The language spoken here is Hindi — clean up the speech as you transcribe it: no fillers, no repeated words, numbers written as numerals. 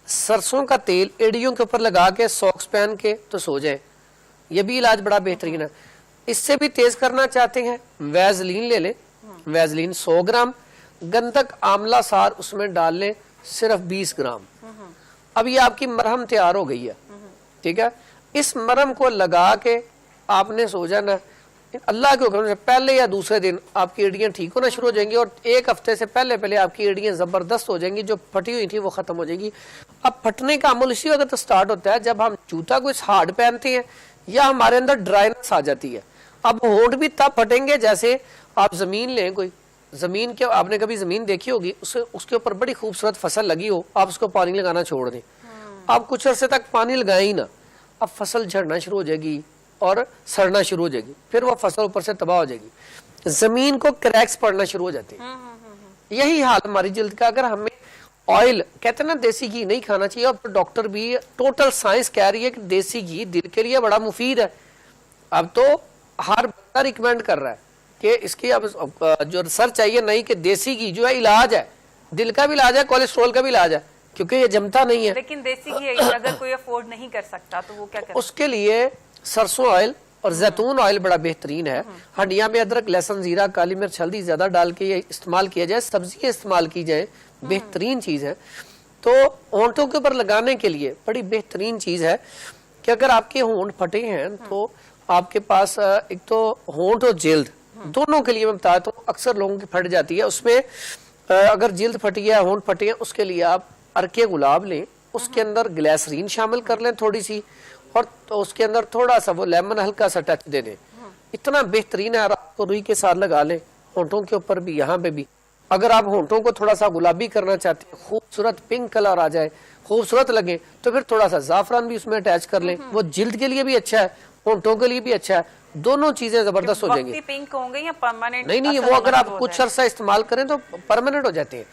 सरसों का तेल एड़ियों के ऊपर लगा के सॉक्स पहन के तो सो जाए, ये भी इलाज बड़ा बेहतरीन है। इससे भी तेज करना चाहते हैं, वैजलीन ले लें, वैजलीन 100 ग्राम, गंधक आंवला सार उसमें डाल लें सिर्फ 20 ग्राम। अब ये आपकी मरहम तैयार हो गई है, ठीक है। इस मरहम को लगा के आपने सो जाना। अल्लाह के हुक्म से पहले या दूसरे दिन आपकी एड़ियां ठीक होना शुरू हो जाएंगी और एक हफ्ते से पहले पहले आपकी एड़ियां जबरदस्त हो जाएंगी, जो फटी हुई थी वो खत्म हो जाएगी। अब फटने का अमल इसी वक्त स्टार्ट होता है जब हम जूता कोई हार्ड पहनते हैं या हमारे अंदर ड्राइनेस आ जाती है। अब होंठ भी तब फटेंगे जैसे आप जमीन लें, कोई जमीन के, आपने कभी जमीन देखी होगी, उसके ऊपर बड़ी खूबसूरत फसल लगी हो, आप उसको पानी लगाना छोड़ दें, आप कुछ अरसे तक पानी लगाए ही ना, अब फसल झड़ना शुरू हो जाएगी और सड़ना शुरू हो जाएगी, फिर वो फसल ऊपर से तबाह हो जाएगी, जमीन को क्रैक्स पड़ना शुरू हो जाते हैं। यही हाल हमारी जल्द का। अगर हमें ऑयल, कहते हैं ना देसी घी नहीं खाना चाहिए, और डॉक्टर भी टोटल साइंस कह रही है कि देसी घी दिल के लिए बड़ा मुफीद है। अब तो हर बंदा रिकमेंड कर रहा है कि इसकी अब जो रिसर्च चाहिए नहीं, कि देसी घी जो है इलाज है, दिल का भी इलाज है, कोलेस्ट्रॉल का भी इलाज है, क्योंकि ये जमता नहीं है। लेकिन देसी घी अगर कोई अफोर्ड नहीं कर सकता तो वो क्या करे? उसके लिए सरसों ऑयल और जैतून ऑयल बड़ा बेहतरीन है। हड्डियां में अदरक, लहसुन, जीरा, काली मिर्च, हल्दी ज्यादा डाल के ये इस्तेमाल किया जाए, सब्जियां इस्तेमाल की जाए, बेहतरीन चीज है। तो होंठों के ऊपर लगाने के लिए बड़ी बेहतरीन चीज है कि अगर आपके होंठ फटे हैं तो आपके पास एक तो होंठ और जिल्द दोनों के लिए मैं बताता हूँ, अक्सर लोगों की फट जाती है। उसमें अगर जिल्द फटी है, होंठ फटे हैं, उसके लिए आप अर्के गुलाब लें, उसके अंदर ग्लिसरीन शामिल कर लें थोड़ी सी, और तो उसके अंदर थोड़ा सा वो लेमन हल्का सा टच दे दें, इतना बेहतरीन है। आपको रुई के साथ लगा लें होंठों के ऊपर भी, यहाँ पे भी। अगर आप होंठों को थोड़ा सा गुलाबी करना चाहते हैं, खूबसूरत पिंक कलर आ जाए, खूबसूरत लगे, तो फिर थोड़ा सा जाफरान भी उसमें अटैच कर लें, वो जिल्द के लिए भी अच्छा है, होंठों के लिए भी अच्छा है, दोनों चीजें जबरदस्त हो जाएंगी। पिंक होंगे या परमानेंट? नहीं, वो अगर आप कुछ अरसा इस्तेमाल करें तो परमानेंट हो जाते हैं।